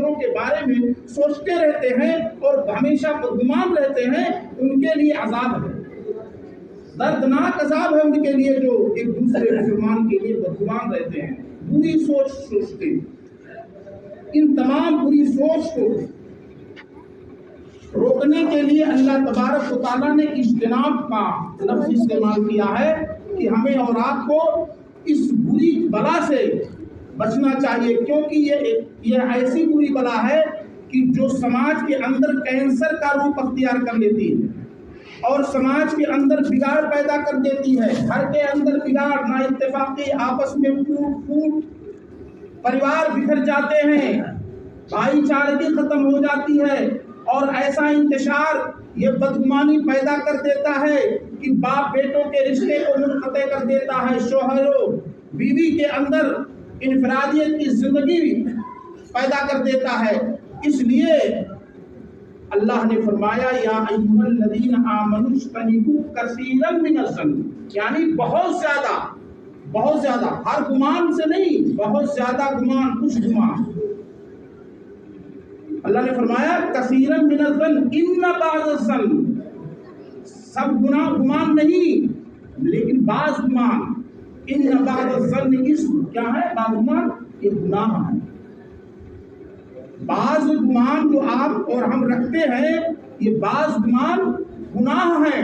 دوسروں کے بارے میں سوچتے رہتے ہیں اور ہمیشہ بدگمان رہتے ہیں، ان کے لیے عذاب ہے، دردناک عذاب ہے ان کے لیے جو ایک دوسرے مسلمان کے لیے بدگمان رہتے ہیں، بری سوچ سوچتے ہیں۔ ان تمام بری سوچ کو روکنے کے لیے اللہ تبارک و تعالیٰ نے اجتناب کا لفظ استعمال کیا ہے کہ ہمیں اور آپ کو اس بری بلا سے بچنا چاہیے، کیونکہ یہ ایسی بری بلا ہے کہ جو سماج کے اندر کینسر کا روپ اختیار کر لیتی ہے اور سماج کے اندر بگاڑ پیدا کر دیتی ہے، گھر کے اندر بگاڑ، نا اتفاقی، آپس میں پھوٹ پریوار بکھر جاتے ہیں، بھائی چارگی ختم ہو جاتی ہے، اور ایسا انتشار یہ بدگمانی پیدا کر دیتا ہے کہ باپ بیٹوں کے رشتے کو منقطع کر دیتا ہے، شوہر و بیوی کے اندر انفرادیت کی زندگی پیدا کر دیتا ہے۔ اس لیے اللہ نے فرمایا یا ایھا الذین آمنوا اجتنبوا کثیرا من الظن، یعنی بہت زیادہ، ہر گمان سے نہیں، بہت زیادہ گمان، کچھ گمان۔ اللہ نے فرمایا کثیرا من الظن ان بعض الظن، سب گمان نہیں لیکن بعض گمان، ان بعض الظن اسم، کیا ہے بعض گمان؟ یہ گناہ ہے۔ بعض گمان جو آپ اور ہم رکھتے ہیں یہ بعض گمان گناہ ہیں۔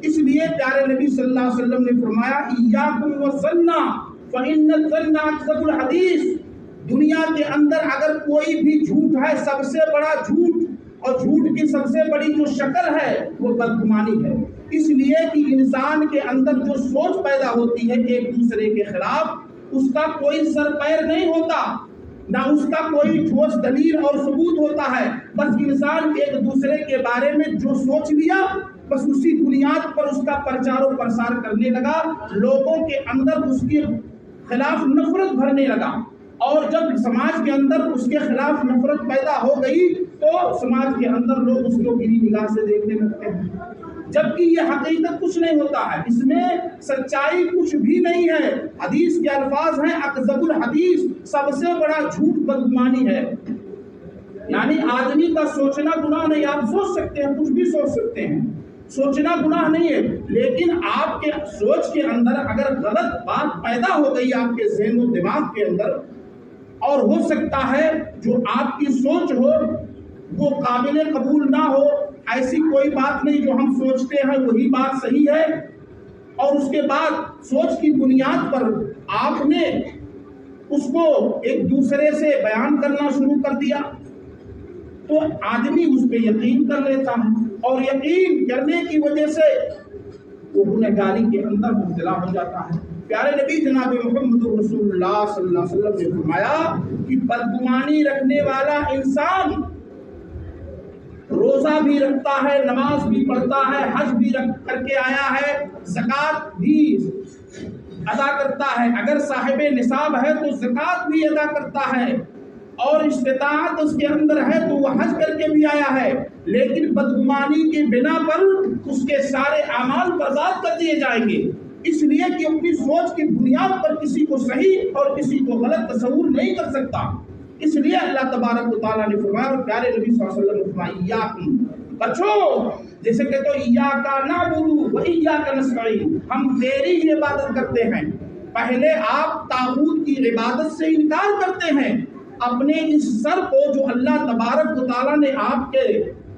اس لیے پیارے نبی صلی اللہ علیہ وسلم نے فرمایا ایاکم والظن فإن الظن اکذب الحدیث، دنیا کے اندر اگر کوئی بھی جھوٹ ہے، سب سے بڑا جھوٹ اور جھوٹ کی سب سے بڑی جو شکل ہے وہ بدگمانی ہے۔ اس لیے کہ انسان کے اندر جو سوچ پیدا ہوتی ہے ایک دوسرے کے خلاف، اس کا کوئی سر پیر نہیں ہوتا، نہ اس کا کوئی ٹھوس دلیل اور ثبوت ہوتا ہے، بس انسان ایک دوسرے کے بارے میں جو سوچ لیا بس اسی بنیاد پر اس کا پرچار و پرسار کرنے لگا، لوگوں کے اندر اس کے خلاف نفرت بھرنے لگا، اور جب سماج کے اندر اس کے خلاف نفرت پیدا ہو گئی تو سماج کے اندر لوگ اس کو گری نگاہ سے دیکھنے لگتے ہیں، جبکہ یہ حقیقت کچھ نہیں ہوتا ہے، اس میں سچائی کچھ بھی نہیں ہے۔ حدیث کے الفاظ ہیں اکذب الحدیث، سب سے بڑا جھوٹ بدگمانی ہے۔ یعنی آدمی کا سوچنا گناہ نہیں، آپ سوچ سکتے ہیں، کچھ بھی سوچ سکتے ہیں، سوچنا گناہ نہیں ہے، لیکن آپ کے سوچ کے اندر اگر غلط بات پیدا ہو گئی آپ کے ذہن و دماغ کے اندر، اور ہو سکتا ہے جو آپ کی سوچ ہو وہ قابل قبول نہ ہو، ایسی کوئی بات نہیں، جو ہم سوچتے ہیں وہی بات صحیح ہے، اور اس کے بعد سوچ کی بنیاد پر آپ نے اس کو ایک دوسرے سے بیان کرنا شروع کر دیا تو آدمی اس پہ یقین کر لیتا ہے، اور یقین کرنے کی وجہ سے وہ گنہگاری کے اندر مبتلا ہو جاتا ہے۔ پیارے نبی جناب محمد رسول اللہ صلی اللہ علیہ وسلم نے فرمایا کہ بدگمانی رکھنے والا انسان روزہ بھی رکھتا ہے، نماز بھی پڑھتا ہے، حج بھی کر کے آیا ہے، زکوٰۃ بھی ادا کرتا ہے، اگر صاحب نصاب ہے تو زکوٰۃ بھی ادا کرتا ہے، اور استطاعت اس کے اندر ہے تو وہ حج کر کے بھی آیا ہے، لیکن بدگمانی کی بنا پر اس کے سارے اعمال برباد کر دیے جائیں گے، اس لیے کہ اپنی سوچ کی بنیاد پر کسی کو صحیح اور کسی کو غلط تصور نہیں کر سکتا۔ اس لیے اللہ تبارک و تعالیٰ نے فرمایا، اور پیارے نبی صلی اللہ علیہ وسلم نے فرمایا ایاکم، بچو، جیسے کہ تو ایاک نعبد و ایاک نستعین، ہم تیری ہی عبادت کرتے ہیں۔ پہلے آپ طاغوت کی عبادت سے انکار کرتے ہیں، اپنے اس سر کو جو اللہ تبارک و تعالیٰ نے آپ کے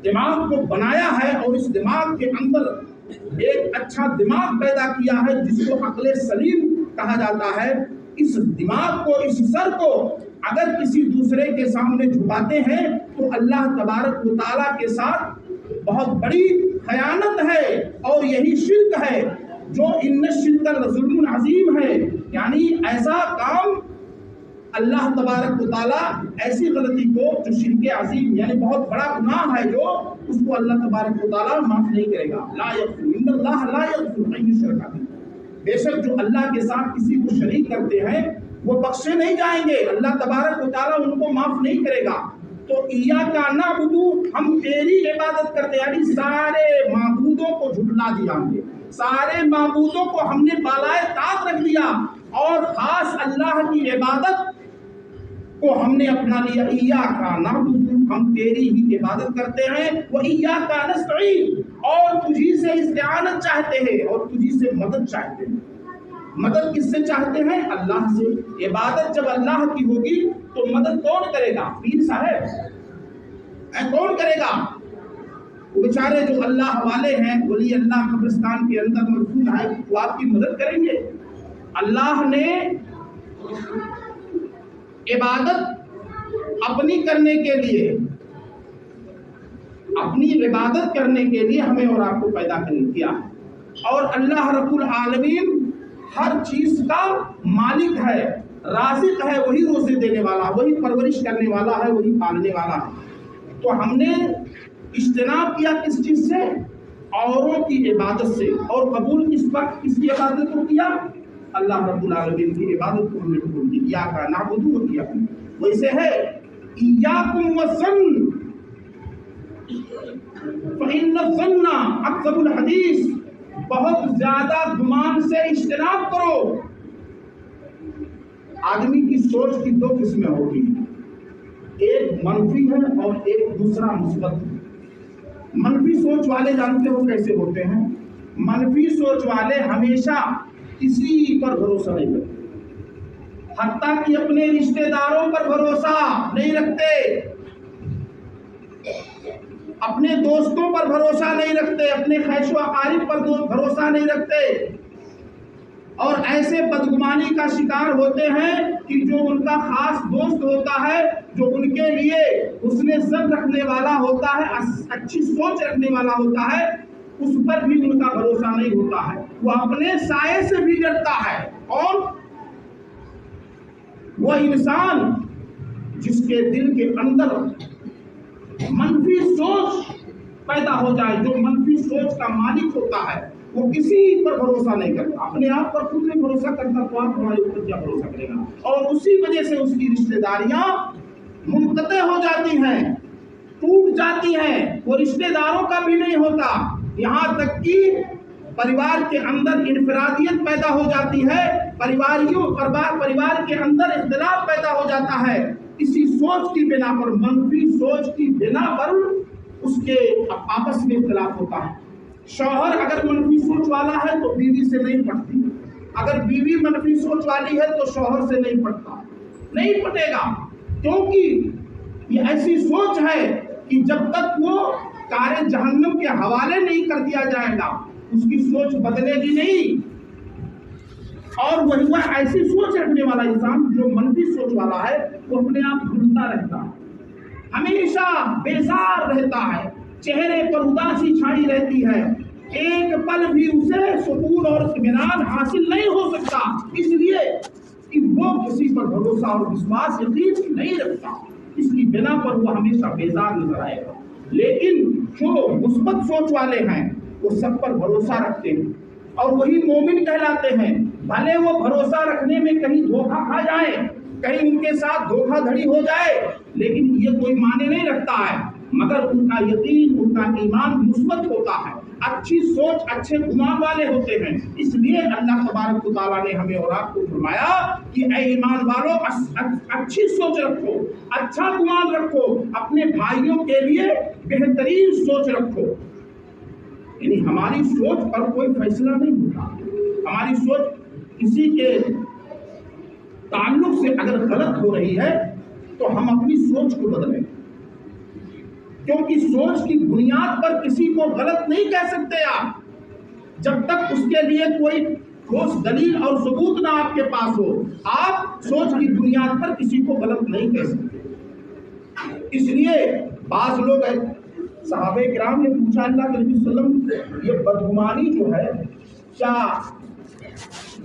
دماغ کو بنایا ہے اور اس دماغ کے اندر ایک اچھا دماغ پیدا کیا ہے جس کو عقل سلیم کہا جاتا ہے، اس دماغ کو، اس سر کو اگر کسی دوسرے کے سامنے جھکاتے ہیں تو اللہ تبارک و تعالیٰ کے ساتھ بہت بڑی خیانت ہے، اور یہی شرک ہے جو ان الشرک لظلم عظیم ہے، یعنی ایسا کام اللہ تبارک و تعالیٰ ایسی غلطی کو جو شرک عظیم یعنی بہت بڑا گناہ ہے جو اس کو اللہ تبارک و تعالیٰ معاف نہیں کرے گا۔ لا یغفر ان اللہ لا یغفر ان یشرک بہ، بے شک جو اللہ کے ساتھ کسی کو شریک کرتے ہیں وہ بخشے نہیں جائیں گے، اللہ تبارک و تعالیٰ ان کو معاف نہیں کرے گا۔ تو ایاک نعبد، ہم تیری عبادت کرتے ہیں، یعنی سارے معبودوں کو جھٹلا دیا ہم نے، سارے معبودوں کو ہم نے بالائے طاق رکھ دیا، اور خاص اللہ کی عبادت کو ہم نے اپنا لیا، ایاک نعبد، ہم تیری ہی عبادت کرتے ہیں، و ایاک نستعین، اور تجھی سے استعانت چاہتے ہیں اور تجھی سے مدد چاہتے ہیں۔ مدد کس سے چاہتے ہیں؟ اللہ سے۔ عبادت جب اللہ کی ہوگی تو مدد کون کرے گا؟ پیر صاحب کون کرے گا؟ وہ بیچارے جو اللہ والے ہیں، ولی اللہ قبرستان کے اندر مدفون ہے، وہ آپ کی مدد کریں گے؟ اللہ نے عبادت اپنی کرنے کے لیے، اپنی عبادت کرنے کے لیے ہمیں اور آپ کو پیدا کیا ہے، اور اللہ رب العالمین ہر چیز کا مالک ہے، رازق ہے، وہی روزے دینے والا، وہی پرورش کرنے والا ہے، وہی پالنے والا ہے۔ تو ہم نے اجتناب کیا کس چیز سے؟ اوروں کی عبادت سے، اور قبول کس وقت کس کی عبادت کو کیا؟ اللہ رب العالمین کی عبادت کو ہم نے قبول کی، ایاک نعبد و ایاک نستعین۔ ویسے ہے ایاکم والظن فإن الظن اکذب الحدیث، بہت زیادہ گمان سے اجتناب کرو۔ آدمی کی سوچ کی دو قسمیں ہوتی ہیں، ایک منفی ہے اور ایک دوسرا مثبت ہے۔ منفی سوچ والے جانتے ہو کیسے ہوتے ہیں؟ منفی سوچ والے ہمیشہ کسی پر بھروسہ نہیں کرتے، حتیٰ کہ اپنے رشتہ داروں پر بھروسہ نہیں رکھتے، اپنے دوستوں پر بھروسہ نہیں رکھتے، اپنے خیش و اقارب پر بھروسہ نہیں رکھتے، اور ایسے بدگمانی کا شکار ہوتے ہیں کہ جو ان کا خاص دوست ہوتا ہے، جو ان کے لیے حسن ظن رکھنے والا ہوتا ہے، اچھی سوچ رکھنے والا ہوتا ہے، اس پر بھی ان کا بھروسہ نہیں ہوتا ہے، وہ اپنے سائے سے بھی ڈرتا ہے۔ اور وہ انسان جس کے دل کے اندر منفی سوچ پیدا ہو جائے، جو منفی سوچ کا مالک ہوتا ہے، وہ کسی پر بھروسہ نہیں کرتا، اپنے آپ پر خود نہیں بھروسہ کرتا تو آپ ہمارے اوپر کیا بھروسہ کرے گا؟ اور اسی وجہ سے اس کی رشتہ داریاں منقطع ہو جاتی ہیں، ٹوٹ جاتی ہیں، وہ رشتہ داروں کا بھی نہیں ہوتا، یہاں تک کہ پریوار کے اندر انفرادیت پیدا ہو جاتی ہے، پریوار کے اندر اختلاف پیدا ہو جاتا ہے، اسی سوچ کی بنا پر، منفی سوچ کی بنا پر اس کے آپس میں اختلاف ہوتا ہے۔ شوہر اگر منفی سوچ والا ہے تو بیوی سے نہیں پٹتی، اگر بیوی منفی سوچ والی ہے تو شوہر سے نہیں پٹتا، نہیں پٹے گا، کیونکہ یہ ایسی سوچ ہے کہ جب تک وہ کار جہنم کے حوالے نہیں کر دیا جائے گا اس کی سوچ بدلے گی نہیں۔ اور وہ ایسی سوچ رکھنے والا انسان جو منفی سوچ والا ہے وہ اپنے آپ بھولتا رہتا ہے، ہمیشہ بیزار رہتا ہے، چہرے پر اداسی چھائی رہتی ہے، ایک پل بھی اسے سکون اور اطمینان حاصل نہیں ہو سکتا، اس لیے کہ وہ کسی پر بھروسہ اور وشواس یقین نہیں رکھتا، اس کی بنا پر وہ ہمیشہ بیزار نظر آئے گا۔ لیکن جو مثبت سوچ والے ہیں وہ سب پر بھروسہ رکھتے ہیں اور وہی مومن کہلاتے ہیں، بھلے وہ بھروسہ رکھنے میں کہیں دھوکہ کھا جائیں، کہیں ان کے ساتھ دھوکہ دھڑی ہو جائے، لیکن یہ کوئی معنی نہیں رکھتا ہے، مگر ان کا یقین، ان کا ایمان مثبت ہوتا ہے، اچھی سوچ، اچھے گمان والے ہوتے ہیں۔ اس لیے اللہ تبارک و تعالیٰ نے ہمیں اور آپ کو فرمایا کہ اے ایمان والو، اچھی سوچ رکھو، اچھا گمان رکھو، اپنے بھائیوں کے لیے بہترین سوچ رکھو۔ یعنی ہماری سوچ پر کوئی فیصلہ نہیں ہوتا، ہماری سوچ کسی کے تعلق سے اگر غلط ہو رہی ہے تو ہم اپنی سوچ کو بدلیں، کیونکہ سوچ کی بنیاد پر کسی کو غلط نہیں کہہ سکتے آپ، جب تک اس کے لیے کوئی ٹھوس دلیل اور ثبوت نہ آپ کے پاس ہو، آپ سوچ کی بنیاد پر کسی کو غلط نہیں کہہ سکتے۔ اس لیے بعض لوگ صحابہ کرام نے پوچھا اللہ کے نبی صلی اللہ علیہ وسلم، یہ بدگمانی جو ہے کیا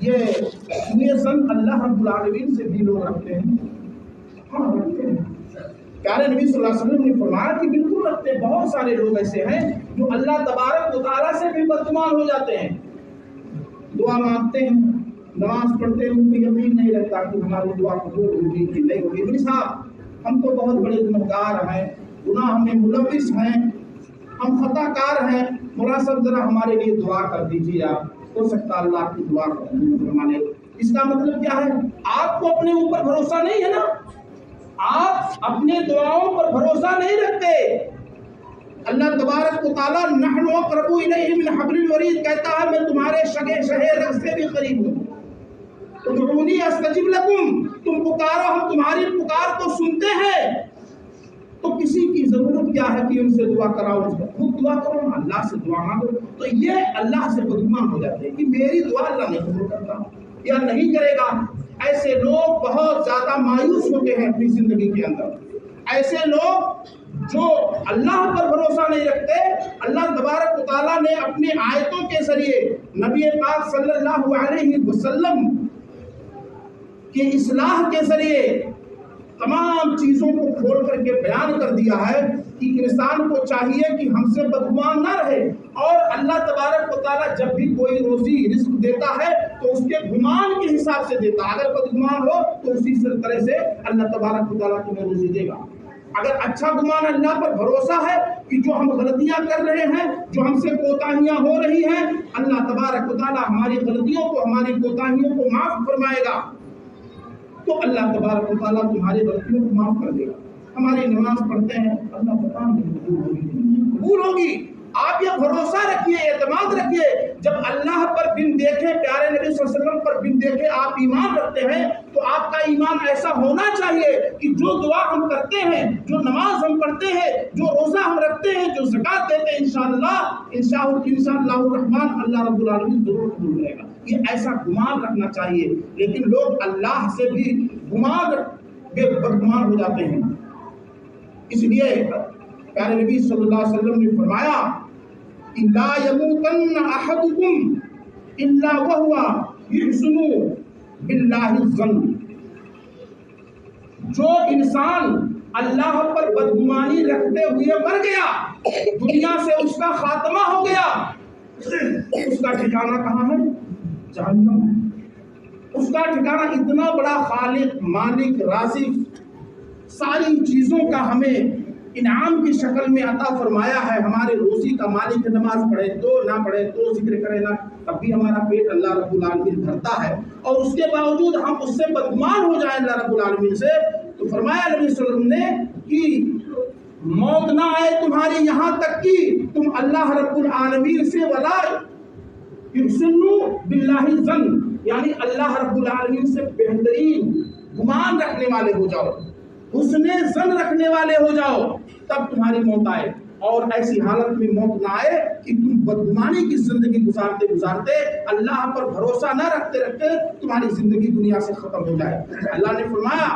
یہ ظن اللہ رب العالمین سے بھی لوگ رکھتے ہیں؟ ہاں رکھتے ہیں۔ پیارے نبی صلی اللہ علیہ وسلم نے فرمایا کہ بالکل رکھتے ہیں، بہت سارے لوگ ایسے ہیں جو اللہ تبارک و تعالیٰ سے بھی بدگمان ہو جاتے ہیں، دعا مانگتے ہیں، نماز پڑھتے ہیں، ان کو یقین نہیں رہتا کہ ہماری دعا قبول ہوگی کہ نہیں ہوگی۔ بھائی صاحب، ہم تو بہت بڑے گنہگار ہیں، گناہ میں ملوث ہیں، ہم خطا کار ہیں، مولا صاحب ذرا ہمارے لیے دعا کر دیجیے، آپ ہو سکتا اللہ کی دعا قبول فرما لے۔ اس کا مطلب کیا ہے؟ آپ کو اپنے اوپر بھروسہ نہیں ہے نا، آپ اپنے دعاؤں پر بھروسہ نہیں رکھتے. اللہ تبارک و تعالیٰ نحن اقرب الیہ من حبل الورید کہتا ہے میں تمہارے شہے رگ سے بھی قریب ہوں. ادعونی استجب لکم، تم پکارو ہم تمہاری پکار کو سنتے ہیں. تو کسی کی ضرورت کیا ہے کہ ان سے دعا کراؤ؟ خود دعا کرو، اللہ سے دعا مانگو. تو یہ اللہ سے بدگمان ہو جاتے ہیں کہ میری دعا اللہ نہیں قبول کرتا یا نہیں کرے گا. ایسے لوگ بہت زیادہ مایوس ہوتے ہیں اپنی زندگی کے اندر. ایسے لوگ جو اللہ پر بھروسہ نہیں رکھتے، اللہ تبارک و تعالیٰ نے اپنی آیتوں کے ذریعے نبی پاک صلی اللہ علیہ وسلم کی اصلاح کے ذریعے تمام چیزوں کو کھول کر کے بیان کر دیا ہے کہ انسان کو چاہیے کہ ہم سے بدگمان نہ رہے. اور اللہ تبارک و تعالیٰ جب بھی کوئی روزی رزق دیتا ہے تو اس کے گمان کے حساب سے دیتا ہے. اگر بدگمان ہو تو اسی طرح سے اللہ تبارک و تعالیٰ تمہیں روزی دے گا. اگر اچھا گمان اللہ پر بھروسہ ہے کہ جو ہم غلطیاں کر رہے ہیں، جو ہم سے کوتاہیاں ہو رہی ہیں، اللہ تبارک و تعالیٰ ہماری غلطیوں کو، ہماری کوتاہیوں کو معاف فرمائے گا، تو اللہ تبارک و تعالیٰ تمہاری غلطیوں کو معاف کر دے گا. ہماری نماز پڑھتے ہیں، اللہ پتہ نہیں قبول ہوگی. آپ یہ بھروسہ رکھیے، اعتماد رکھیے. جب اللہ پر بن دیکھے، پیارے نبی صلی اللہ علیہ وسلم پر بن دیکھے آپ ایمان رکھتے ہیں، تو آپ کا ایمان ایسا ہونا چاہیے کہ جو دعا ہم کرتے ہیں، جو نماز ہم پڑھتے ہیں، جو روزہ ہم رکھتے ہیں، جو زکوٰۃ دیتے ہیں، انشاءاللہ الرحمن اللہ رب العالمین ضرور قبول کرے گا. یہ ایسا گمان رکھنا چاہیے. لیکن لوگ اللہ سے بھی بدگمان ہو جاتے ہیں. اس لیے پیارے نبی صلی اللہ علیہ وسلم نے فرمایا لا يموتن احدكم الا وهو يحسن بالله الظن. جو انسان اللہ پر بدگمانی رکھتے ہوئے مر گیا، دنیا سے اس کا خاتمہ ہو گیا، اس کا ٹھکانہ کہاں ہے؟ جہنم ہے. اس کا ٹھکانہ اتنا بڑا خالق، مالک، رازق، ساری چیزوں کا ہمیں انعام کی شکل میں عطا فرمایا ہے. ہمارے روزی کا مالک. نماز پڑھے تو نہ پڑھے تو ذکر کرے نہ، تب بھی ہمارا پیٹ اللہ رب العالمین بھرتا ہے. اور اس کے باوجود ہم اس سے بدگمان ہو جائیں اللہ رب العالمین سے، تو فرمایا نبی صلی اللہ علیہ وسلم نے کہ موت نہ آئے تمہاری یہاں تک کہ تم اللہ رب العالمین سے ولا یحسنوا باللہ الظن، یعنی اللہ رب العالمین سے بہترین گمان رکھنے والے ہو جاؤ، حسن ظن رکھنے والے ہو جاؤ، تب تمہاری موت آئے. اور ایسی حالت میں موت نہ آئے کہ تم بدگمانی کی زندگی گزارتے گزارتے اللہ پر بھروسہ نہ رکھتے رکھتے تمہاری زندگی دنیا سے ختم ہو جائے. اللہ نے فرمایا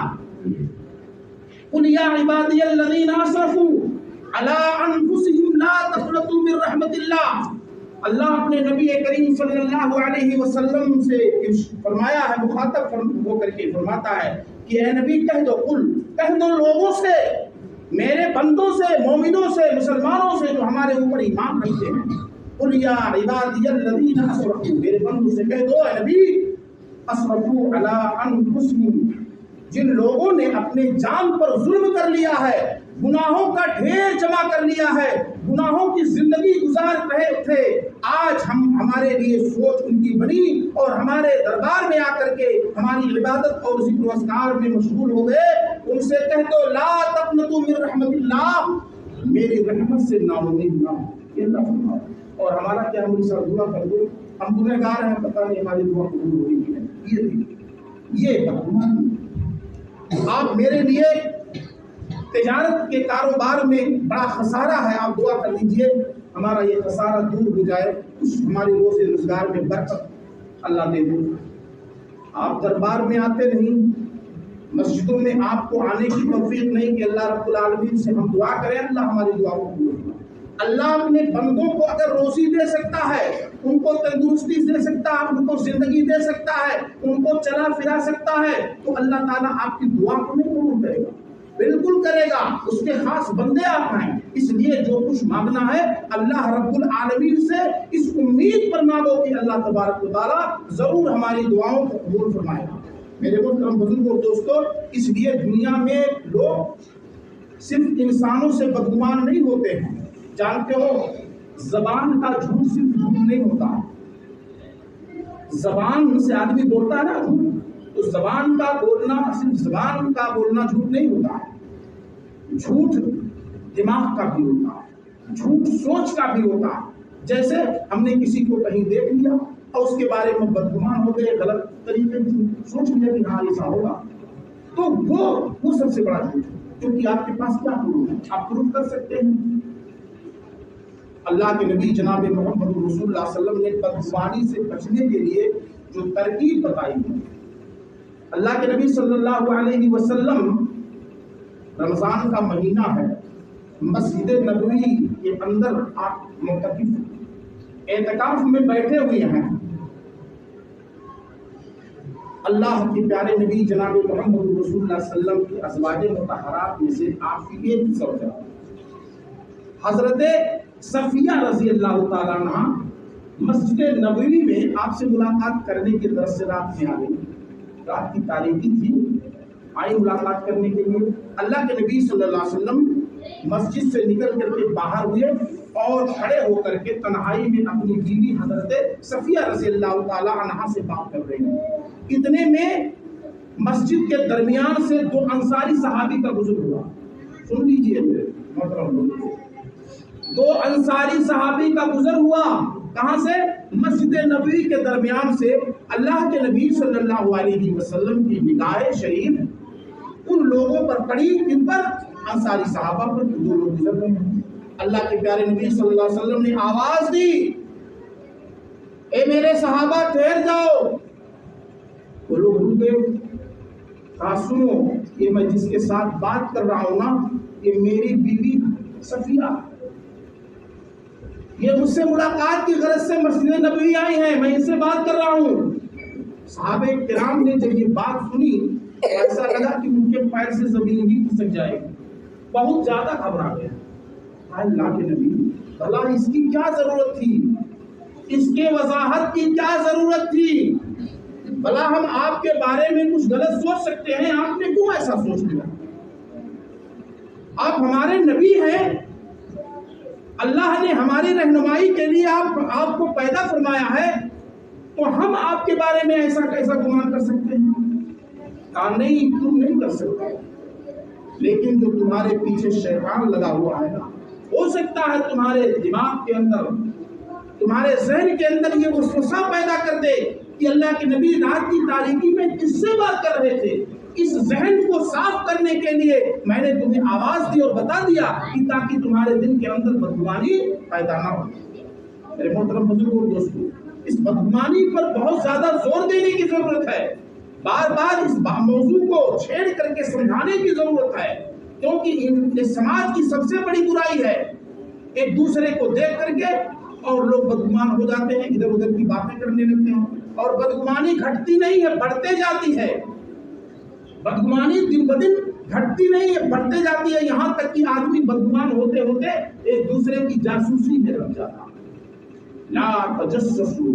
قل یا عبادی الذین اسرفوا علی انفسہم لا تقنطوا من رحمت اللہ. اللہ اپنے نبی کریم صلی اللہ علیہ وسلم سے فرمایا ہے، مخاطب ہو کر کے فرماتا ہے کہ اے نبی کہہ دو، قل کہہ دو لوگوں سے، میرے بندوں سے، مومنوں سے، مسلمانوں سے جو ہمارے اوپر ایمان رکھتے ہیں، قل یا عبادی الذین اسرفوا، میرے بندوں سے کہہ دو اے نبی اسرفوا علی انفسہم، جن لوگوں نے اپنے جان پر ظلم کر لیا ہے، گناہوں کا ڈھیر جمع کر لیا ہے، گناہوں کی زندگی گزار رہے تھے، آج ہمارے لیے سوچ ان کی بنی اور ہمارے دربار میں آ کر کے ہماری عبادت اور ذکر و اذکار میں مشغول ہو گئے. ان سے کہہ دو لا تقنطوا من رحمت اللہ، میری رحمت سے ناامید نہ ہو. یہ اللہ فرماتا ہے. اور ہمارا کیا ہم سر دعا کر دو، ہم گنہگار ہیں، پتہ نہیں ہماری دعا قبول ہوئی کہ نہیں. یہ آپ میرے لیے تجارت کے کاروبار میں بڑا خسارہ ہے، آپ دعا کر لیجئے ہمارا یہ خسارہ دور ہو جائے، اس ہماری روزی روزگار میں برکت اللہ دے دے. آپ دربار میں آتے نہیں، مسجدوں میں آپ کو آنے کی توفیق نہیں کہ اللہ رب العالمین سے ہم دعا کریں اللہ ہماری دعا کو قبول کرے. اللہ اپنے بندوں کو اگر روزی دے سکتا ہے، ان کو تندرستی دے سکتا ہے، ان کو زندگی دے سکتا ہے، ان کو چلا پھرا سکتا ہے، تو اللہ تعالیٰ آپ کی دعا کو نہیں قبول کرے گا؟ بالکل کرے گا. اس کے خاص بندے آپ ہیں. اس لیے جو کچھ مانگنا ہے اللہ رب العالمین سے اس امید پر مانگو کہ اللہ تبارک و تعالیٰ ضرور ہماری دعاؤں کو قبول فرمائے گا. میرے محترم بزرگوں اور دوستوں، اس لیے دنیا میں لوگ صرف انسانوں سے بدگمان نہیں ہوتے ہیں. جانتے ہو زبان کا جھوٹ صرف جھوٹ نہیں ہوتا. زبان سے آدمی بولتا ہے نا، تو زبان کا بولنا صرف زبان کا بولنا جھوٹ نہیں ہوتا، جھوٹ دماغ کا بھی ہوتا، جھوٹ سوچ کا بھی ہوتا۔ جیسے ہم نے کسی کو کہیں دیکھ لیا اور اس کے بارے میں بدگمان ہو گئے، غلط طریقے سے سوچ لیا کہ ہاں ایسا ہوگا، تو وہ سب سے بڑا جھوٹ ہے، کیونکہ آپ کے پاس کیا پروف ہے؟ آپ پروف کر سکتے ہیں؟ اللہ کے نبی جناب محمد رسول اللہ صلی اللہ علیہ وسلم نے بدگمانی سے بچنے کے لیے جو ترکیب بتائی ہے، اللہ کے نبی صلی اللہ علیہ وسلم رمضان کا مہینہ ہے، مسجد نبوی کے اندر آپ معتکف اعتکاف میں بیٹھے ہوئے ہیں، اللہ کے پیارے نبی جناب محمد رسول اللہ صلی اللہ علیہ وسلم کی ازواج مطہرات میں سے آپ کی ایک زوجہ حضرت صفیہ رضی اللہ تعالیٰ عنہ مسجد نبوی میں آپ سے ملاقات کرنے کے درس سے رات میں آ گئی، رات کی تاریکی تھی، آئی ملاقات کرنے کے لیے۔ اللہ کے نبی صلی اللہ علیہ وسلم مسجد سے نکل کر کے باہر ہوئے اور کھڑے ہو کر کے تنہائی میں اپنی بیوی حضرت صفیہ رضی اللہ تعالیٰ عنہا سے بات کر رہے ہیں۔ اتنے میں مسجد کے درمیان سے دو انصاری صحابی کا گزر ہوا، سن لیجئے محترم لوگ، دو انصاری صحابی کا گزر ہوا، کہاں سے؟ مسجد نبوی کے درمیان سے۔ اللہ کے نبی صلی اللہ علیہ وسلم کی نگاہ شریف ان لوگوں پر پڑی، ان پر؟ انصاری صحابہ پر، دو لوگ گزر رہے ہیں۔ اللہ کے پیارے نبی صلی اللہ علیہ وسلم نے آواز دی، اے میرے صحابہ ٹھہر جاؤ۔ وہ لوگ رک گئے، کہا سنو، یہ میں جس کے ساتھ بات کر رہا ہوں نا، یہ میری بیوی صفیہ، یہ مجھ سے ملاقات کی غرض سے مسجد نبوی آئی ہیں، میں ان سے بات کر رہا ہوں۔ صحابہ کرام نے جب یہ بات سنی ایسا لگا کہ ان کے پیر سے زمین بھی کھسک جائے گی، بہت زیادہ گھبرا گئے۔ اللہ کے نبی، بھلا اس کی کیا ضرورت تھی؟ اس کے وضاحت کی کیا ضرورت تھی؟ بھلا ہم آپ کے بارے میں کچھ غلط سوچ سکتے ہیں، آپ نے کیوں ایسا سوچ لیا؟ آپ ہمارے نبی ہیں، اللہ نے ہماری رہنمائی کے لیے آپ کو پیدا فرمایا ہے، تو ہم آپ کے بارے میں ایسا کیسا گمان کر سکتے ہیں؟ کہا نہیں، تم نہیں کر سکتے، لیکن جو تمہارے پیچھے شیطان لگا ہوا ہے نا، ہو سکتا ہے تمہارے دماغ کے اندر، تمہارے ذہن کے اندر یہ وسوسہ پیدا کر دے کہ اللہ کے نبی رات کی تاریکی میں کس سے بات کر رہے تھے۔ اس ذہن کو صاف کرنے کے لیے میں نے تمہیں آواز دی اور بتا دیا کہ تاکہ تمہارے دل کے اندر بدگمانی پیدا نہ ہو۔ میرے محترم بزرگوں اور دوستوں، اس بدگمانی پر بہت زیادہ زور دینے کی ضرورت ہے، بار بار اس موضوع کو چھیڑ کر کے سمجھانے کی ضرورت ہے، کیونکہ سماج کی سب سے بڑی برائی ہے ایک دوسرے کو دیکھ کر کے اور لوگ بدگمان ہو جاتے ہیں، ادھر ادھر کی باتیں کرنے لگتے ہیں، اور بدگمانی گھٹتی نہیں ہے، بڑھتے جاتی ہے۔ بدگمانی دن بدن گھٹتی نہیں ہے، بڑھتے جاتی ہے، یہاں تک کہ آدمی بدگمان ہوتے ہوتے ایک دوسرے کی جاسوسی میں لگ جاتا۔ لا تجسسوا،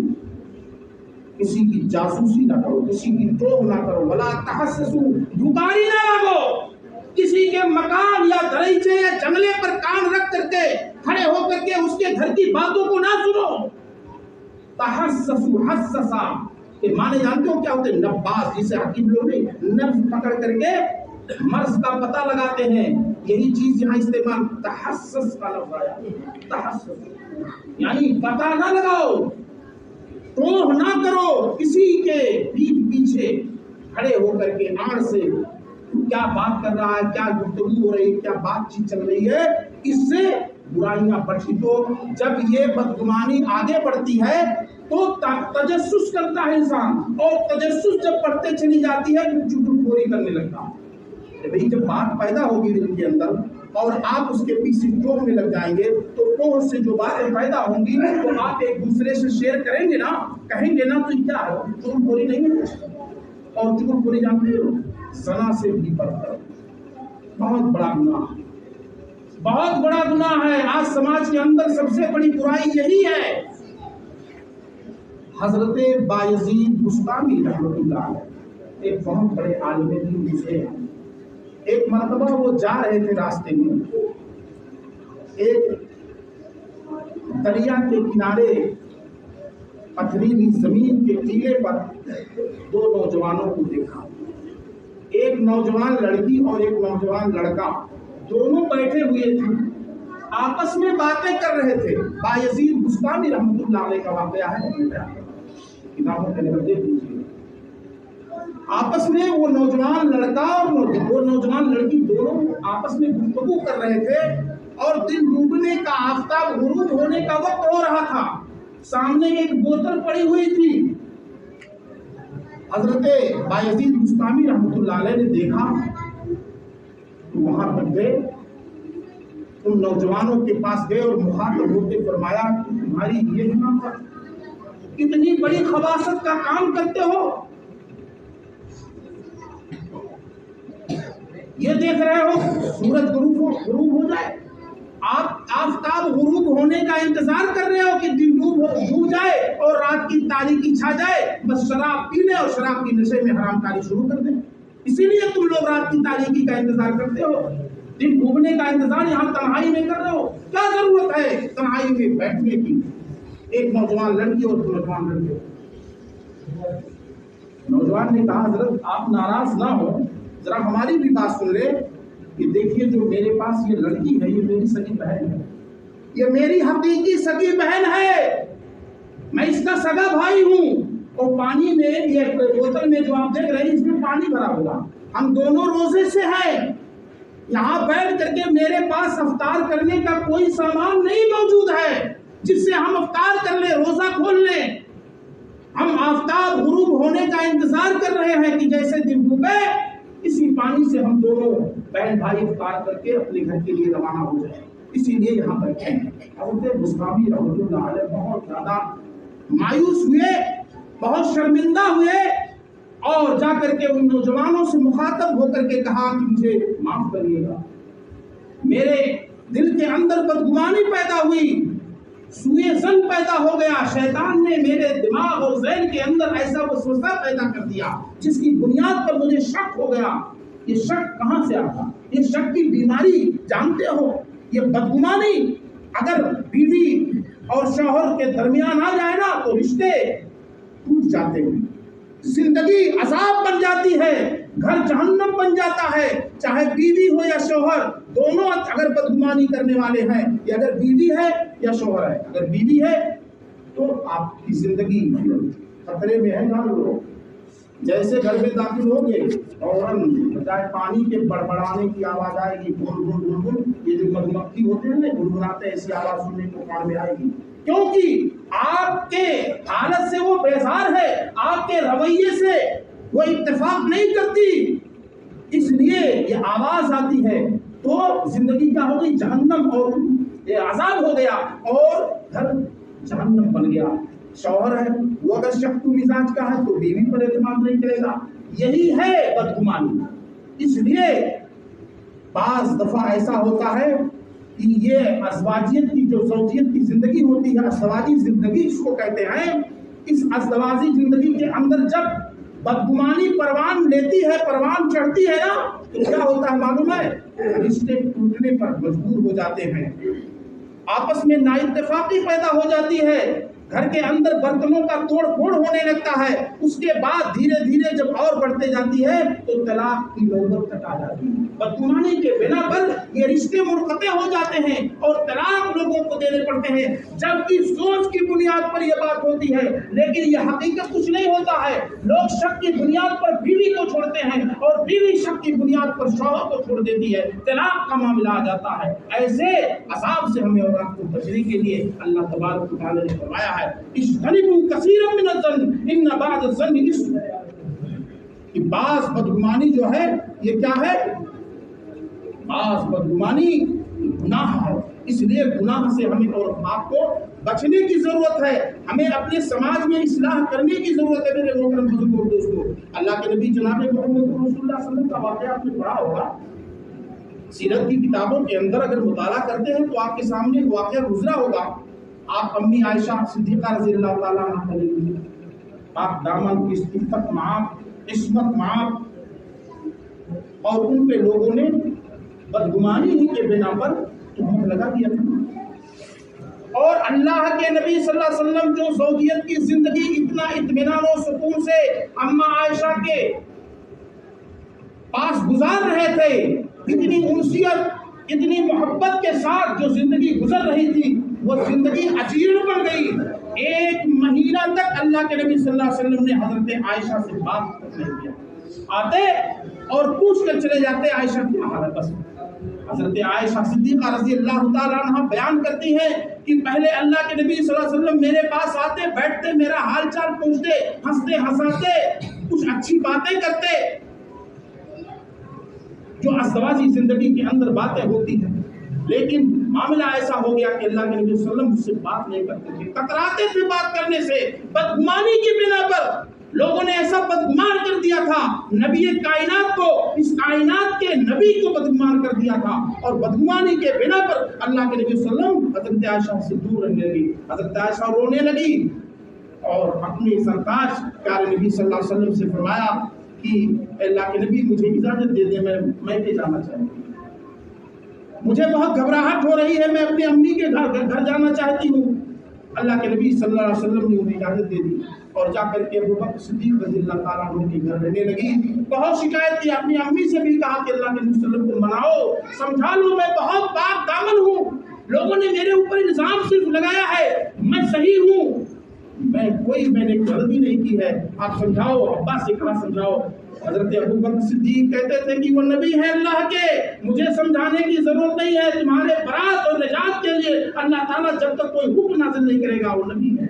کسی کی جاسوسی نہ کرو، کسی کی ٹوہ نہ کرو، ولا تحسسوا، دھوکاری نہ لگو، کسی کے مکان یا دریچے یا جنگلے پر کان رکھ کر کے کھڑے ہو کر کے اس کے گھر کی باتوں کو نہ سنو۔ تحسسوا، حسسا کہ مانے جانتے ہو کیا ہوتے ہیں؟ نباز، جسے حکیم لوگ نے نبض پکڑ کر کے مرض کا پتہ لگاتے ہیں، یہی چیز یہاں استعمال تحسس کا لفظ آیا، تحسس یعنی پتہ نہ لگاؤ، ٹوہ نہ کرو کسی کے پیٹھ پیچھے کھڑے ہو کر کے آڑ سے کیا بات کر رہا ہے، کیا گفتگو ہو رہی ہے، کیا بات چیت چل رہی ہے، اس سے برائیاں بڑھتی۔ تو جب یہ بدگمانی آگے بڑھتی ہے تو تجسس کرتا ہے انسان، اور تجسس جب بڑھتے چلی جاتی ہے تو چغلخوری کرنے لگتا ہے۔ بھئی جب بات پیدا ہوگی دل کے اندر اور آپ اس کے پیچھے ٹوہ میں لگ جائیں گے تو ٹوہ سے جو باتیں پیدا ہوں گی تو آپ ایک دوسرے سے شیئر کریں گے نا، کہیں گے نا، تو کیا ہے چغلخوری نہیں ہے؟ اور چغلخوری جانتے ہو زنا سے بھی بڑھتا، بہت بڑا گناہ، بہت بڑا گناہ ہے۔ آج سماج کے اندر سب سے بڑی برائی یہی ہے۔ حضرت بایزید بستامی رحمۃ اللہ علیہ ایک بہت بڑے عالم دین تھے۔ ایک مرتبہ وہ جا رہے تھے راستے میں، ایک دریا کے کنارے پتھریلی زمین کے ٹیلے پر دو نوجوانوں کو دیکھا، ایک نوجوان لڑکی اور ایک نوجوان لڑکا، دونوں بیٹھے ہوئے تھے، آپس میں باتیں کر رہے تھے۔ بایزید بستامی رحمۃ اللہ علیہ کا واقعہ ہے، کتابوں کے اندر دیکھ لیجیے۔ آپس میں وہ نوجوان لڑکا اور وہ نوجوان لڑکی دونوں آپس میں گفتگو کر رہے تھے، اور دن ڈوبنے کا، آفتاب غروب ہونے کا وقت ہو رہا تھا۔ سامنے ایک بوتل پڑی ہوئی تھی۔ حضرت بایزید بستامی رحمۃ اللہ علیہ نے دیکھا تو وہاں تک گئے، ان نوجوانوں کے پاس گئے اور مخاطب ہوتے فرمایا کہ تمہاری یہ ہمت، اتنی بڑی خباثت کا کام کرتے ہو، یہ دیکھ رہے ہو سورج غروب ہو جائے، آپ آفتاب غروب ہونے کا انتظار کر رہے ہو کہ دن ڈوب جائے اور رات کی تاریکی چھا جائے، بس شراب پی لیں اور شراب کی نشے میں حرام کاری شروع کر دیں۔ اسی لیے تم لوگ رات کی تاریکی کا انتظار کرتے ہو، دن ڈوبنے کا انتظار یہاں تنہائی میں کر رہے ہو۔ کیا ضرورت ہے تنہائی میں بیٹھنے کی؟ ایک نوجوان لڑکی اور نوجوان لڑکے، نوجوان نے کہا حضرت آپ ناراض نہ ہو، ذرا ہماری بھی بات سن لے کہ دیکھیے جو میرے پاس یہ لڑکی ہے یہ میری سگی بہن ہے، یہ میری حقیقی سگی بہن ہے، میں اس کا سگا بھائی ہوں، اور پانی میں یہ بوتل میں جو آپ دیکھ رہے ہیں اس میں پانی بھرا ہوگا، ہم دونوں روزے سے ہیں، یہاں بیٹھ کر کے میرے پاس افطار کرنے کا کوئی سامان نہیں موجود ہے جس سے ہم افطار کر لیں، روزہ کھول لیں، ہم آفتاب غروب ہونے کا انتظار کر رہے ہیں کہ جیسے دن ڈوبے اسی پانی سے ہم دونوں بہن بھائی افطار کر کے اپنے گھر کے لیے روانہ ہو جائیں، اسی لیے یہاں بیٹھے ہیں۔ حضرت بستامی رحمۃ اللہ علیہ بہت زیادہ مایوس ہوئے، بہت شرمندہ ہوئے، اور جا کر کے ان نوجوانوں سے مخاطب ہو کر کے کہا کہ مجھے معاف کریے گا، میرے دل کے اندر بدگمانی پیدا ہوئی، سوئے زن پیدا ہو گیا، شیطان نے میرے دماغ اور ذہن کے اندر ایسا وسوسہ پیدا کر دیا جس کی بنیاد پر مجھے شک ہو گیا۔ یہ شک کہاں سے آتا؟ یہ شک کی بیماری جانتے ہو، یہ بدگمانی اگر بیوی اور شوہر کے درمیان آ جائے نا تو رشتے ٹوٹ جاتے ہیں، زندگی عذاب بن جاتی ہے، گھر جہنم بن جاتا ہے، چاہے بیوی ہو یا شوہر، دونوں اگر بدگمانی کرنے والے ہیں، یا اگر بیوی ہے یا شوہر ہے، اگر بیوی ہے تو آپ کی زندگی خطرے میں ہے نا لوگ۔ جیسے گھر میں داخل ہو گئے فوراً بجائے پانی کے بڑبڑانے کی آواز آئے گی، بھول بھول بھول بھول، یہ جو مدمکھی ہوتے ہیں نا گنگناتے ہیں، ایسی آواز سننے کو کان میں آئے گی، کیونکہ آپ کے حالت سے وہ بیزار ہے، آپ کے رویے سے وہ اتفاق نہیں کرتی، اس لیے یہ آواز آتی ہے، تو زندگی کیا ہو گئی؟ جہنم، اور یہ عذاب ہو گیا اور گھر جہنم بن گیا۔ شوہر ہے وہ اگر شک مزاج کا ہے تو بیوی پر اعتماد نہیں کرے گا، یہی ہے بدگمانی۔ اس لیے بعض دفعہ ایسا ہوتا ہے کہ یہ ازواجیت کی جو زوجیت کی زندگی ہوتی ہے، ازدواجی زندگی اس کو کہتے ہیں، اس ازدواجی زندگی کے اندر جب بدگمانی پروان لیتی ہے، پروان چڑھتی ہے نا، تو کیا ہوتا ہے معلوم ہے؟ رشتے ٹوٹنے پر مجبور ہو جاتے ہیں، آپس میں نااتفاقی پیدا ہو جاتی ہے، گھر کے اندر برتنوں کا توڑ پھوڑ ہونے لگتا ہے، اس کے بعد دھیرے دھیرے جب اور بڑھتے جاتی ہے تو طلاق کی نوبت تک آ جاتی ہے۔ بدگمانی کے بنا پر یہ رشتے منقطع ہو جاتے ہیں اور طلاق لوگوں کو دینے پڑتے ہیں، جبکہ سوچ کی بنیاد پر یہ بات ہوتی ہے، لیکن یہ حقیقت کچھ نہیں ہوتا ہے۔ لوگ شک کی بنیاد پر بیوی کو چھوڑتے ہیں اور بیوی شک کی بنیاد پر شوہر کو چھوڑ دیتی ہے، طلاق کا معاملہ آ جاتا ہے۔ ایسے عذاب سے ہمیں اور آپ کو بچنے کے لیے اللہ تبارک و تعالی نے فرمایا ہے اجتنبوا کثیرا من الظن ان بعض الظن اسم، کہ بعض بدگمانی جو ہے یہ کیا ہے؟ بعض بدگمانی گناہ ہے، اس لیے گناہ سے ہمیں اور آپ کو بچنے کی ضرورت ہے، ہمیں اپنے سماج میں اصلاح کرنے کی ضرورت ہے۔ میرے محترم بزرگوں دوستوں، اللہ کے نبی جناب محمد رسول اللہ صلی اللہ علیہ وسلم کا واقعہ آپ نے پڑھا ہوگا، سیرت کی کتابوں کے اندر اگر مطالعہ کرتے ہیں تو آپ کے سامنے واقعہ گزرا ہوگا۔ آپ امی عائشہ صدیقہ رضی اللہ تعالیٰ عنہ، آپ دامن کی عفت معاف، عصمت معاف، اور ان پہ لوگوں نے بدگمانی ہی کے بنا پر تہمت لگا دیا تھا۔ اور اللہ کے نبی صلی اللہ علیہ وسلم جو زوجیت کی زندگی اتنا اطمینان و سکون سے اما عائشہ کے پاس گزار رہے تھے، اتنی انسیت اتنی محبت کے ساتھ جو زندگی گزر رہی تھی، وہ زندگی اجیڑ پڑ گئی۔ ایک مہینہ تک اللہ کے نبی صلی اللہ علیہ وسلم نے حضرت عائشہ سے بات نہیں کیا، آتے اور پوچھ کر چلے جاتے عائشہ کیا حال ہے بس۔ حضرت عائشہ صدیقہ رضی اللہ تعالیٰ عنہ بیان کرتی ہیں کہ پہلے اللہ کے نبی صلی اللہ علیہ وسلم میرے پاس آتے، بیٹھتے، میرا حال چال پوچھتے، ہنستے ہنساتے، کچھ اچھی باتیں کرتے، جو ازدواجی زندگی کے اندر باتیں ہوتی ہیں۔ لیکن معاملہ ایسا ہو گیا کہ اللہ کے نبی صلی اللہ علیہ وسلم مجھ سے بات نہیں کرتے تھے، کتراتے تھے بات کرنے سے، بدگمانی کی بنا پر لوگوں نے ایسا بدگمان کر دیا تھا نبی کائنات کو، اس کائنات کے نبی کو بدگمان کر دیا تھا، اور بدگمانی کے بنا پر اللہ کے نبی صلی اللہ علیہ وسلم حضرت عائشہ سے دور رہنے لگی۔ حضرت عائشہ رونے لگی اور اپنی سرتاج پیارے نبی صلی اللہ علیہ وسلم سے فرمایا کہ اللہ کے نبی مجھے اجازت دے دیں، میں کہ جانا چاہتی ہوں، مجھے بہت گھبراہٹ ہو رہی ہے، میں اپنی امی کے گھر جانا چاہتی ہوں۔ اللہ کے نبی صلی اللہ علیہ وسلم نے انہیں اجازت دے دی اور جا کر کے ابوبکر صدیق رضی اللہ تعالیٰ عنہ کے گھر رہنے لگی۔ بہت شکایت کی، اپنی امی سے بھی کہا کہ اللہ کے نبی صلی اللہ علیہ وسلم کو مناؤ، سمجھا لو میں بہت پاک دامن ہوں، لوگوں نے میرے اوپر الزام صرف لگایا ہے، میں صحیح ہوں، میں نے غلطی نہیں کی ہے، آپ سمجھاؤ، ابا سے کہا سمجھاؤ۔ حضرت ابوبکر صدیق کہتے تھے کہ وہ نبی ہے اللہ کے، مجھے سمجھانے کی ضرورت نہیں ہے، تمہارے برات اور نجات کے لیے اللہ تعالیٰ جب تک کوئی حکم نازل نہیں کرے گا وہ نبی ہے،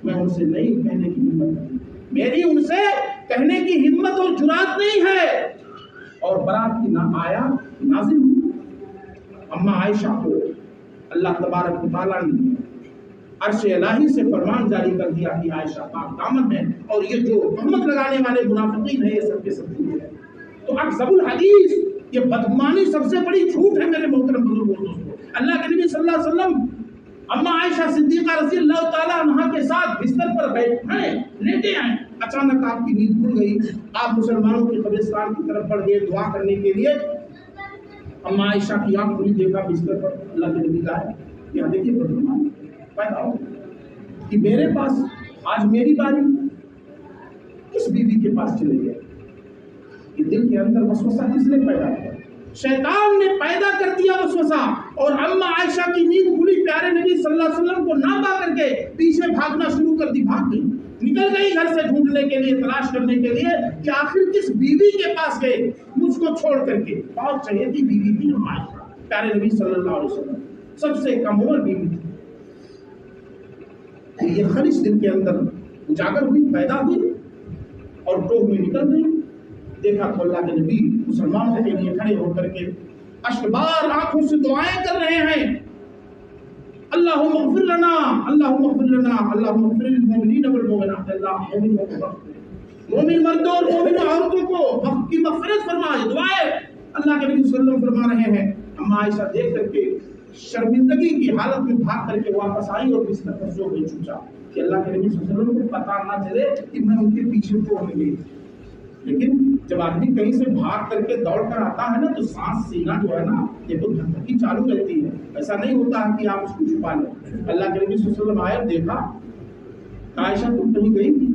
میں ان سے نہیں کہنے کی ہمت نہیں، میری ان سے کہنے کی ہمت اور جرات نہیں ہے۔ اور برات کی آیا نازل ہوئی، اما عائشہ کو اللہ تبارک و تعالیٰ نے عرش الہی سے فرمان جاری کر دیا کہ عائشہ پاک دامن ہے، اور یہ جو تہمت لگانے والے منافقین ہیں یہ سب کے سب جھوٹ ہے۔ تو اکذب الحدیث، یہ بدگمانی سب سے بڑی جھوٹ ہے میرے محترم بزرگوں دوستوں۔ اللہ کے نبی صلی اللہ علیہ وسلم اما عائشہ صدیقہ رضی اللہ تعالیٰ عنہا کے ساتھ بستر پر بیٹھے لیٹے ہیں، اچانک آپ کی نیند کھل گئی، آپ مسلمانوں کے قبرستان کی طرف بڑھ گئے دعا کرنے کے لیے۔ اما عائشہ کی آنکھ کھلی، دیکھا بستر پر اللہ کے نبی کا ہے، یہاں دیکھیے بدگمانی پیدا ہو کہ میرے پاس آج میری باری، کس بیوی کے پاس چلے گئے؟ یہ دل کے اندر وسوسہ کس نے پیدا کیا؟ شیطان نے پیدا کر دیا وسوسہ، اور اما عائشہ کی نیند کھلی، پیارے نبی صلی اللہ علیہ وسلم کو نہ پا کر کے پیچھے بھاگنا شروع کر دی، بھاگ گئی، نکل گئی گھر سے ڈھونڈنے کے لیے، تلاش کرنے کے لیے کہ آخر کس بیوی کے پاس گئے مجھ کو چھوڑ کر کے۔ بہت چاہیے تھی بیوی تھی اما عائشہ، پیارے نبی صلی اللہ علیہ وسلم سب سے کم عمر بیوی تھی۔ یہ خلش دل کے اندر اجاگر ہوئی، پیدا ہوئی اور ٹوہ میں نکل گئی۔ دیکھا تو اللہ کے نبی مسلمانوں کے لیے کھڑے ہو کر کے اشکبار آنکھوں سے دعائیں کر رہے ہیں، اللہم اغفر لنا، اللہم اغفر لنا، اللہم اغفر للمؤمنین والمؤمنات، اللہ مومن مردوں اور مومن عورتوں کو کی مغفرت فرمائے، دعائیں اللہ کے نبی صلی اللہ علیہ وسلم فرما رہے ہیں۔ اما عائشہ دیکھ کر کے شرمندگی کی حالت میں بھاگ کر کے واپس آئی اور بستر پر سو گئی چھوٹا کہ اللہ کے نبی صلی اللہ علیہ وسلم کو پتا نہ چلے کہ میں ان کے پیچھے چھوڑ گئی۔ لیکن جب آدمی کہیں سے بھاگ کر کے دوڑ کر آتا ہے نا تو سانس سینا جو ہے نا یہ تو دھکدھکی چالو رہتی ہے، ایسا نہیں ہوتا ہے کہ آپ اس کو چھپا لیں۔ اللہ کے نبی صلی اللہ علیہ وسلم آئے، دیکھا عائشہ تم کہیں گئی تھی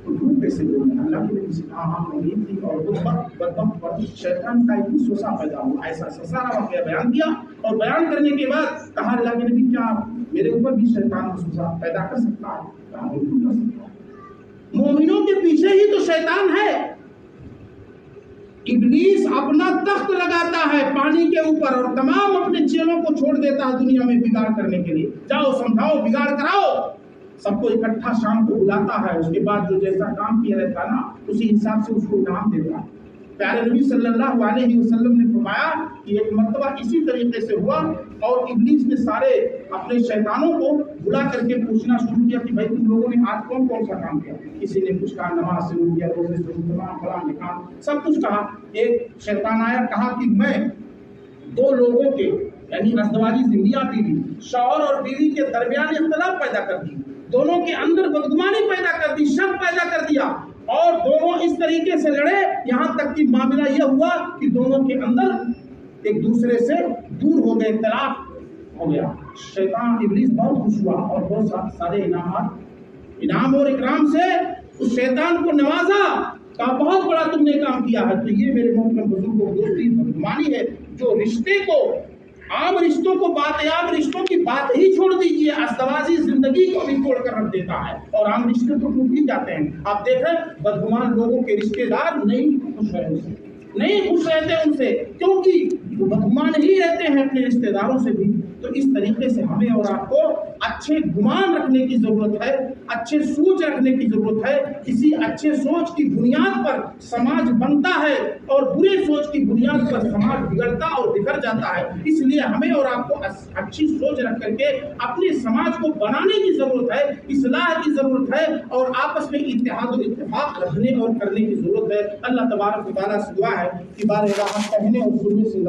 تو کیسے بولے؟ اللہ کے نبی سے کہا ہاں میں گئی تھی، اور بدبخت پر شیطان کا ایک وسوسہ پیدا ہوا، ایسا سارا واقعہ بیان کیا، اور بیان کرنے کے بعد کہا اللہ کے نبی کیا میرے اوپر بھی شیطان وسوسہ پیدا کر سکتا ہے؟ کہا بالکل کر سکتا ہے، مومنوں کے پیچھے ہی تو شیطان ہے۔ ابلیس اپنا تخت لگاتا ہے پانی کے اوپر اور تمام اپنے چیلوں کو چھوڑ دیتا ہے دنیا میں بگاڑ کرنے کے لیے، جاؤ سمجھاؤ بگاڑ کراؤ، سب کو اکٹھا شام کو بلاتا ہے، اس کے بعد جو جیسا کام کیا رہتا نا اسی حساب سے اس کو انعام دیتا ہے۔ پیارے نبی صلی اللہ علیہ وسلم نے فرمایا کہ ایک مرتبہ اسی طریقے سے ہوا، اور ابلیس نے سارے اپنے شیطانوں کو بلا کر کے پوچھنا شروع کیا کہ بھائی تم لوگوں نے آج کون کون سا کام کیا؟ کسی نے کچھ کہا نماز سے روک دیا، روزے سے روک دیا، فلاں نے کہا، سب کچھ کہا۔ ایک شیطان آیا، کہا کہ میں دو لوگوں کے یعنی ازدواجی زندگیاں بیوی، شوہر اور بیوی کے درمیان اختلاف پیدا کر دی، دونوں کے اندر بدگمانی پیدا کر دی، شک پیدا کر دیا، اور دونوں اس طریقے سے لڑے یہاں تک کہ معاملہ یہ ہوا کہ دونوں کے اندر ایک دوسرے سے دور ہو گئے، طلاق ہو گیا. شیطان ابلیس بہت خوش ہوا اور بہت سارے انعام اور اکرام سے اس شیطان کو نوازا. کہا بہت بڑا تم نے کام کیا ہے. تو یہ میرے محترم بزرگوں دوستی بدگمانی ہے جو رشتے کو، عام رشتوں کو، باتیاب رشتوں کی بات ہی چھوڑ دیجیے، ازدواجی زندگی کو بھی توڑ کر رکھ دیتا ہے اور عام رشتے تو ٹوٹ ہی جاتے ہیں. آپ دیکھیں بدگمان لوگوں کے رشتے دار نہیں خوش رہتے ان سے، کیونکہ وہ بدگمان ہی رہتے ہیں اپنے رشتے داروں سے بھی. تو اس طریقے سے ہمیں اور آپ کو اچھے گمان رکھنے کی ضرورت ہے، اچھے سوچ رکھنے کی ضرورت ہے. کسی اچھے سوچ کی بنیاد پر سماج بنتا ہے اور برے سوچ کی بنیاد پر سماج بگڑتا اور بگڑ جاتا ہے. اس لیے ہمیں اور آپ کو اچھی سوچ رکھ کر کے اپنے سماج کو بنانے کی ضرورت ہے، اصلاح کی ضرورت ہے اور آپس میں اتحاد و اتفاق رکھنے اور کرنے کی ضرورت ہے. اللہ تبارک و تعالیٰ سے دعا ہے کہ بار ہم کہنے اور سننے سے